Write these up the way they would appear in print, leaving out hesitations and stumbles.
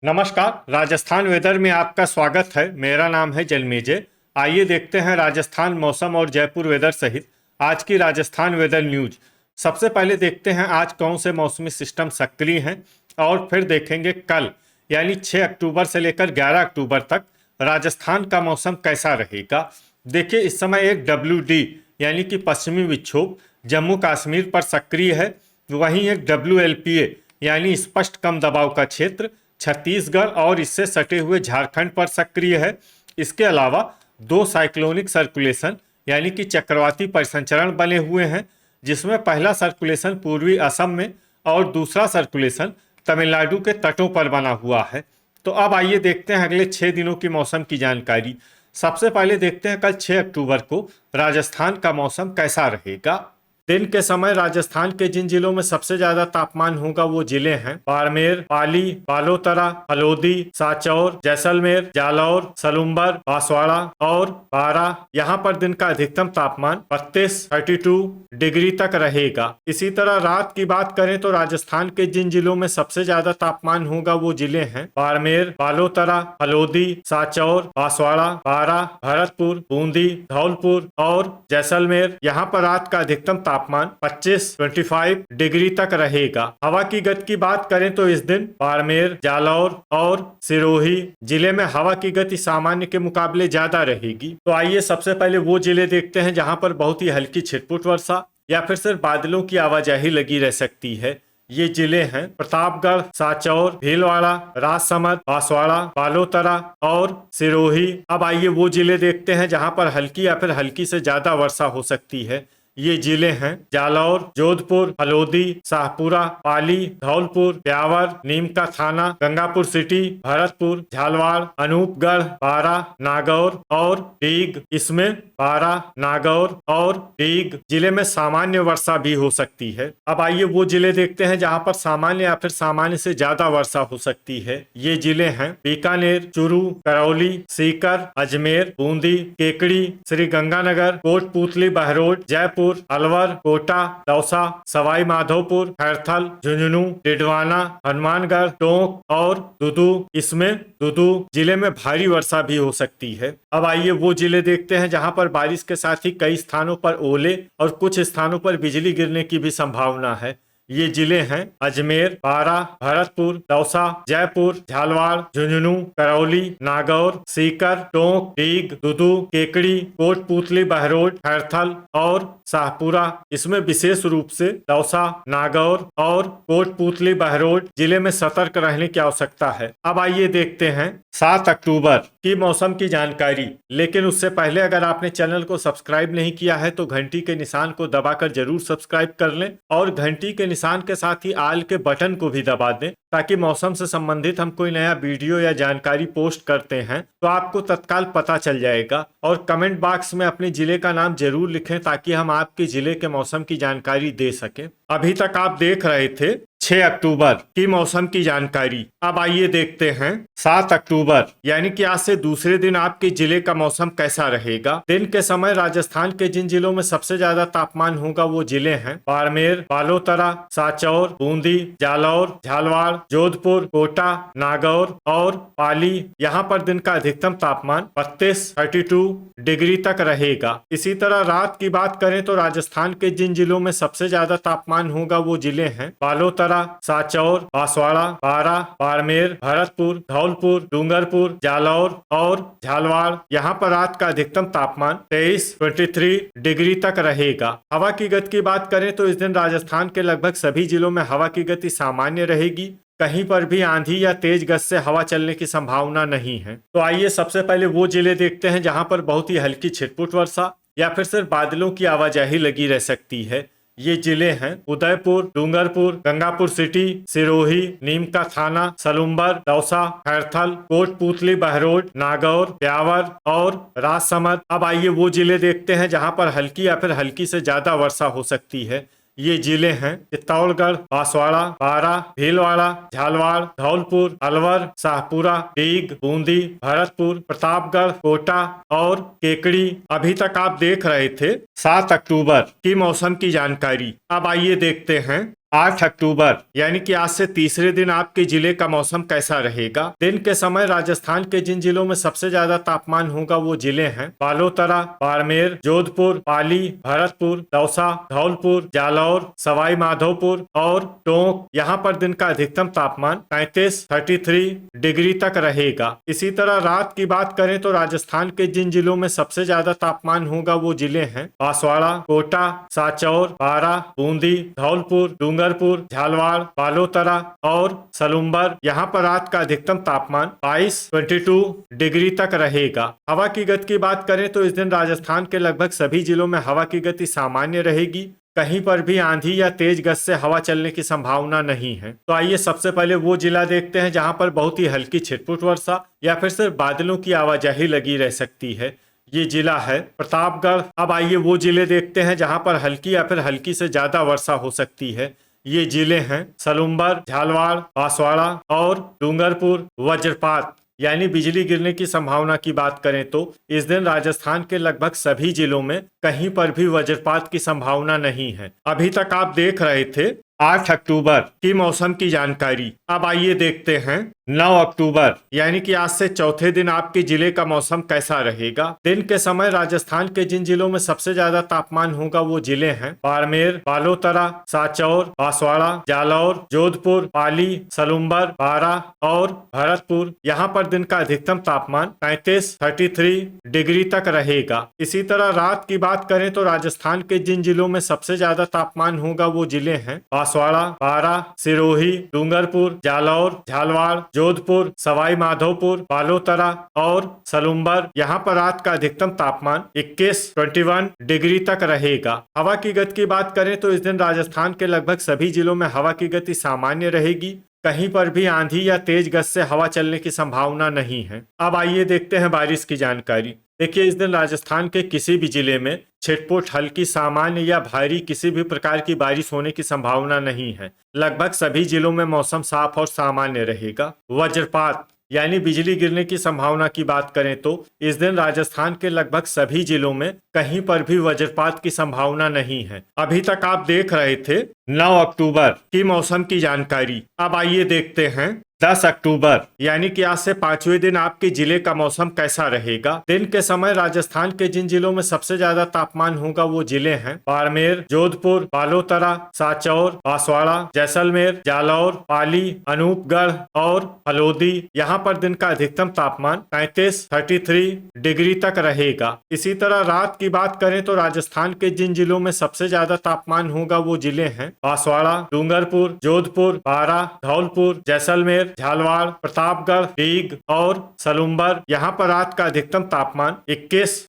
नमस्कार। राजस्थान वेदर में आपका स्वागत है। मेरा नाम है जलमेजय। आइए देखते हैं राजस्थान मौसम और जयपुर वेदर सहित आज की राजस्थान वेदर न्यूज। सबसे पहले देखते हैं आज कौन से मौसमी सिस्टम सक्रिय हैं और फिर देखेंगे कल यानी 6 अक्टूबर से लेकर 11 अक्टूबर तक राजस्थान का मौसम कैसा रहेगा। देखिए, इस समय एक WD यानी कि पश्चिमी विक्षोभ जम्मू कश्मीर पर सक्रिय है। वहीं एक WLPA यानी स्पष्ट कम दबाव का क्षेत्र छत्तीसगढ़ और इससे सटे हुए झारखंड पर सक्रिय है। इसके अलावा दो साइक्लोनिक सर्कुलेशन यानी कि चक्रवाती परिसंचरण बने हुए हैं, जिसमें पहला सर्कुलेशन पूर्वी असम में और दूसरा सर्कुलेशन तमिलनाडु के तटों पर बना हुआ है। तो अब आइए देखते हैं अगले 6 दिनों की मौसम की जानकारी। सबसे पहले देखते हैं कल 6 अक्टूबर को राजस्थान का मौसम कैसा रहेगा। दिन के समय राजस्थान के जिन जिलों में सबसे ज्यादा तापमान होगा वो जिले हैं बाड़मेर, पाली, बालोतरा, हलोदी, सांचौर, जैसलमेर, जालौर, सलुम्बर, बांसवाड़ा और बारां। यहाँ पर दिन का अधिकतम तापमान 32 डिग्री तक रहेगा। इसी तरह रात की बात करें तो राजस्थान के जिन जिलों में सबसे ज्यादा तापमान होगा वो जिले हैं बाड़मेर, बालोतरा, हलोदी, सांचौर, बांसवाड़ा, बारां, भरतपुर, बूंदी, धौलपुर और जैसलमेर। यहाँ पर रात का अधिकतम तापमान 25 डिग्री तक रहेगा। हवा की गति की बात करें तो इस दिन बाड़मेर, जालौर और सिरोही जिले में हवा की गति सामान्य के मुकाबले ज्यादा रहेगी। तो आइए सबसे पहले वो जिले देखते हैं जहां पर बहुत ही हल्की छिटपुट वर्षा या फिर सिर्फ बादलों की आवाजाही लगी रह सकती है। ये जिले हैं प्रतापगढ़, सांचौर, भीलवाड़ा, राजसमंद, बांसवाड़ा, बालोतरा और सिरोही। अब आइए वो जिले देखते हैं जहां पर हल्की या फिर हल्की से ज्यादा वर्षा हो सकती है। ये जिले हैं जालौर, जोधपुर, हलोदी, शाहपुरा, पाली, धौलपुर, ब्यावर, नीमका थाना, गंगापुर सिटी, भरतपुर, झालवाड़, अनूपगढ़, बारां, नागौर और डीग। इसमें बारां, नागौर और डीग जिले में सामान्य वर्षा भी हो सकती है। अब आइए वो जिले देखते हैं जहां पर सामान्य या फिर सामान्य से ज्यादा वर्षा हो सकती है। ये जिले हैं बीकानेर, चूरू, करौली, सीकर, अजमेर, बूंदी, केकड़ी, श्री गंगानगर, कोटपूतली, बहरोड, जयपुर, अलवर, कोटा, दौसा, सवाई माधोपुर, खैरथल, झुंझुनू, डिडवाना, हनुमानगढ़, टोंक और दुदू। इसमें दुदू जिले में भारी वर्षा भी हो सकती है। अब आइए वो जिले देखते हैं जहां पर बारिश के साथ ही कई स्थानों पर ओले और कुछ स्थानों पर बिजली गिरने की भी संभावना है। ये जिले हैं अजमेर, बारां, भरतपुर, दौसा, जयपुर, झालवाड़, झुंझुनू, करौली, नागौर, सीकर, टोंक, डीग, दुदू, केकड़ी, कोटपूतली, बहरोड, खैरथल और शाहपुरा। इसमें विशेष रूप से दौसा, नागौर और कोटपूतली, बहरोड जिले में सतर्क रहने की आवश्यकता है। अब आइए देखते हैं 7 अक्टूबर की मौसम की जानकारी। लेकिन उससे पहले अगर आपने चैनल को सब्सक्राइब नहीं किया है तो घंटी के निशान को दबाकर जरूर सब्सक्राइब कर लें और घंटी के निशान के साथ ही आल के बटन को भी दबा दें, ताकि मौसम से संबंधित हम कोई नया वीडियो या जानकारी पोस्ट करते हैं तो आपको तत्काल पता चल जाएगा। और कमेंट बॉक्स में अपने जिले का नाम जरूर लिखें ताकि हम आपके जिले के मौसम की जानकारी दे सकें। अभी तक आप देख रहे थे 6 अक्टूबर की मौसम की जानकारी। अब आइए देखते हैं 7 अक्टूबर यानी कि आज से दूसरे दिन आपके जिले का मौसम कैसा रहेगा। दिन के समय राजस्थान के जिन जिलों में सबसे ज्यादा तापमान होगा वो जिले हैं बाड़मेर, बालोतरा, सांचौर, बूंदी, जालौर, झालवाड़, जोधपुर, कोटा, नागौर और पाली। यहाँ पर दिन का अधिकतम तापमान 32 डिग्री तक रहेगा। इसी तरह रात की बात करें तो राजस्थान के जिन जिलों में सबसे ज्यादा तापमान होगा वो जिले हैं बालोतरा, सांचौर, बांसवाड़ा, बारां, बाड़मेर, भरतपुर, धौलपुर, डूंगरपुर, जालौर और झालवाड़। यहाँ पर रात का अधिकतम तापमान 23 डिग्री तक रहेगा। हवा की गति की बात करें तो इस दिन राजस्थान के लगभग सभी जिलों में हवा की गति सामान्य रहेगी। कहीं पर भी आंधी या तेज गति से हवा चलने की संभावना नहीं है। तो आइए सबसे पहले वो जिले देखते हैं जहां पर बहुत ही हल्की छिटपुट वर्षा या फिर सिर्फ बादलों की आवाजाही लगी रह सकती है। ये जिले हैं उदयपुर, डूंगरपुर, गंगापुर सिटी, सिरोही, नीमका थाना, सलुम्बर, दौसा, खैरथल, कोटपूतली, बहरोड, नागौर, ब्यावर और राजसमंद। अब आइए वो जिले देखते हैं जहां पर हल्की या फिर हल्की से ज्यादा वर्षा हो सकती है। ये जिले हैं चित्तौड़गढ़, बांसवाड़ा, बारां, भीलवाड़ा, झालवाड़, धौलपुर, अलवर, शाहपुरा, डीग, बूंदी, भरतपुर, प्रतापगढ़, कोटा और केकड़ी। अभी तक आप देख रहे थे 7 अक्टूबर की मौसम की जानकारी। अब आइए देखते हैं 8 अक्टूबर यानी कि आज से तीसरे दिन आपके जिले का मौसम कैसा रहेगा। दिन के समय राजस्थान के जिन जिलों में सबसे ज्यादा तापमान होगा वो जिले हैं बालोतरा, बाड़मेर, जोधपुर, पाली, भरतपुर, दौसा, धौलपुर, जालौर, सवाई माधोपुर और टोंक। यहाँ पर दिन का अधिकतम तापमान 33 डिग्री तक रहेगा। इसी तरह रात की बात करें तो राजस्थान के जिन जिलों में सबसे ज्यादा तापमान होगा वो जिले हैं बांसवाड़ा, कोटा, सांचौर, बारां, बूंदी, धौलपुर, डूंगरपुर, झालवाड़, बालोतरा और सलुम्बर। यहाँ पर रात का अधिकतम तापमान 22 डिग्री तक रहेगा। हवा की गति की बात करें तो इस दिन राजस्थान के लगभग सभी जिलों में हवा की गति सामान्य रहेगी। कहीं पर भी आंधी या तेज गति से हवा चलने की संभावना नहीं है। तो आइए सबसे पहले वो जिला देखते हैं जहां पर बहुत ही हल्की छिटपुट वर्षा या फिर सिर्फ बादलों की आवाजाही लगी रह सकती है। ये जिला है प्रतापगढ़। अब आइए वो जिले देखते हैं जहां पर हल्की या फिर हल्की से ज्यादा वर्षा हो सकती है। ये जिले हैं सलुम्बर, झालवाड़, बांसवाड़ा और डूंगरपुर। वज्रपात यानी बिजली गिरने की संभावना की बात करें तो इस दिन राजस्थान के लगभग सभी जिलों में कहीं पर भी वज्रपात की संभावना नहीं है। अभी तक आप देख रहे थे 8 अक्टूबर की मौसम की जानकारी। अब आइए देखते हैं 9 अक्टूबर यानी कि आज से चौथे दिन आपके जिले का मौसम कैसा रहेगा। दिन के समय राजस्थान के जिन जिलों में सबसे ज्यादा तापमान होगा वो जिले हैं बाड़मेर, बालोतरा, सांचौर, बांसवाड़ा, जालौर, जोधपुर, पाली, सलुम्बर, बारां और भरतपुर। यहाँ पर दिन का अधिकतम तापमान 33 डिग्री तक रहेगा। इसी तरह रात की बात करें तो राजस्थान के जिन जिलों में सबसे ज्यादा तापमान होगा वो जिले हैं बांसवाड़ा, बारां, सिरोही, डूंगरपुर, जालौर, झालवाड़, जोधपुर, सवाई माधोपुर, बालोतरा और सलुम्बर। यहाँ पर रात का अधिकतम तापमान 21 डिग्री तक रहेगा। हवा की गति की बात करें तो इस दिन राजस्थान के लगभग सभी जिलों में हवा की गति सामान्य रहेगी। कहीं पर भी आंधी या तेज गति से हवा चलने की संभावना नहीं है। अब आइए देखते हैं बारिश की जानकारी। देखिए इस दिन राजस्थान के किसी भी जिले में छिटपुट, हल्की, सामान्य या भारी किसी भी प्रकार की बारिश होने की संभावना नहीं है। लगभग सभी जिलों में मौसम साफ और सामान्य रहेगा। वज्रपात यानी बिजली गिरने की संभावना की बात करें तो इस दिन राजस्थान के लगभग सभी जिलों में कहीं पर भी वज्रपात की संभावना नहीं है। अभी तक आप देख रहे थे 9 अक्टूबर की मौसम की जानकारी। अब आइए देखते हैं 10 अक्टूबर यानी कि आज से पांचवें दिन आपके जिले का मौसम कैसा रहेगा। दिन के समय राजस्थान के जिन जिलों में सबसे ज्यादा तापमान होगा वो जिले हैं बाड़मेर, जोधपुर, बालोतरा, सांचौर, बांसवाड़ा, जैसलमेर, जालौर, पाली, अनूपगढ़ और हलोदी। यहाँ पर दिन का अधिकतम तापमान 33 डिग्री तक रहेगा। इसी तरह रात की बात करें तो राजस्थान के जिन जिलों में सबसे ज्यादा तापमान होगा वो जिले हैं बांसवाड़ा, डूंगरपुर, जोधपुर, बारां, धौलपुर, जैसलमेर, झालवाड़, प्रतापगढ़, डीग और सलुम्बर। यहाँ पर रात का अधिकतम तापमान 21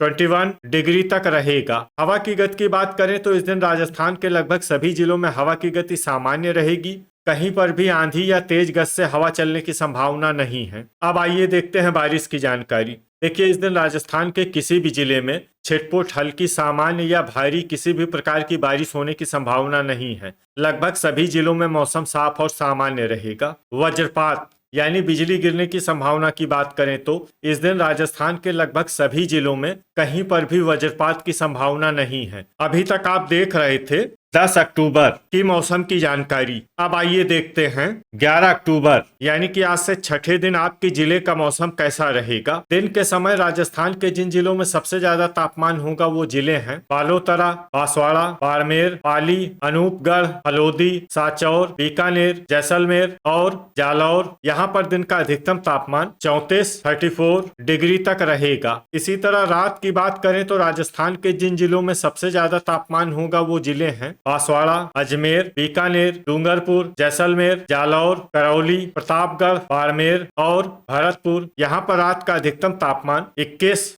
डिग्री तक रहेगा। हवा की गति की बात करें तो इस दिन राजस्थान के लगभग सभी जिलों में हवा की गति सामान्य रहेगी। कहीं पर भी आंधी या तेज गति से हवा चलने की संभावना नहीं है। अब आइए देखते हैं बारिश की जानकारी। देखिए इस दिन राजस्थान के किसी भी जिले में छिटपुट, हल्की, सामान्य या भारी किसी भी प्रकार की बारिश होने की संभावना नहीं है। लगभग सभी जिलों में मौसम साफ और सामान्य रहेगा। वज्रपात यानी बिजली गिरने की संभावना की बात करें तो इस दिन राजस्थान के लगभग सभी जिलों में कहीं पर भी वज्रपात की संभावना नहीं है। अभी तक आप देख रहे थे 10 अक्टूबर की मौसम की जानकारी। अब आइए देखते हैं 11 अक्टूबर यानी कि आज से छठे दिन आपके जिले का मौसम कैसा रहेगा। दिन के समय राजस्थान के जिन जिलों में सबसे ज्यादा तापमान होगा वो जिले हैं बालोतरा, बांसवाड़ा, बाड़मेर, पाली, अनूपगढ़, हलोदी, सांचौर, बीकानेर, जैसलमेर और जालौर। यहाँ पर दिन का अधिकतम तापमान 34 डिग्री तक रहेगा। इसी तरह रात की बात करें तो राजस्थान के जिन जिलों में सबसे ज्यादा तापमान होगा वो जिले हैं बांसवाड़ा, अजमेर, बीकानेर, डूंगरपुर, जैसलमेर, जालौर, करौली, प्रतापगढ़, बाड़मेर और भरतपुर। यहाँ पर रात का अधिकतम तापमान 21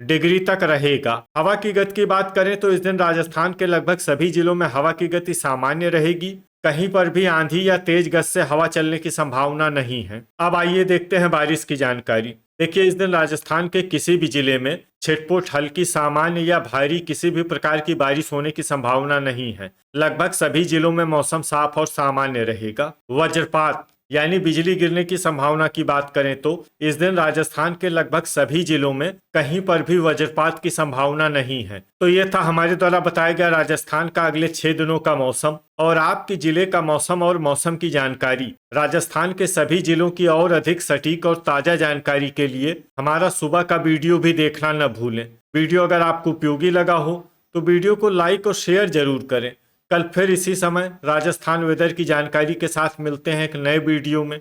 डिग्री तक रहेगा। हवा की गति की बात करें तो इस दिन राजस्थान के लगभग सभी जिलों में हवा की गति सामान्य रहेगी। कहीं पर भी आंधी या तेज गति से हवा चलने की संभावना नहीं है। अब आइए देखते हैं बारिश की जानकारी। देखिए इस दिन राजस्थान के किसी भी जिले में छिटपुट, हल्की, सामान्य या भारी किसी भी प्रकार की बारिश होने की संभावना नहीं है। लगभग सभी जिलों में मौसम साफ और सामान्य रहेगा। वज्रपात यानी बिजली गिरने की संभावना की बात करें तो इस दिन राजस्थान के लगभग सभी जिलों में कहीं पर भी वज्रपात की संभावना नहीं है। तो ये था हमारे द्वारा बताया गया राजस्थान का अगले 6 दिनों का मौसम और आपके जिले का मौसम और मौसम की जानकारी। राजस्थान के सभी जिलों की और अधिक सटीक और ताजा जानकारी के लिए हमारा सुबह का वीडियो भी देखना न भूलें। वीडियो अगर आपको उपयोगी लगा हो तो वीडियो को लाइक और शेयर जरूर करें। कल फिर इसी समय राजस्थान वेदर की जानकारी के साथ मिलते हैं एक नए वीडियो में।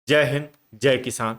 जय हिंद, जय किसान।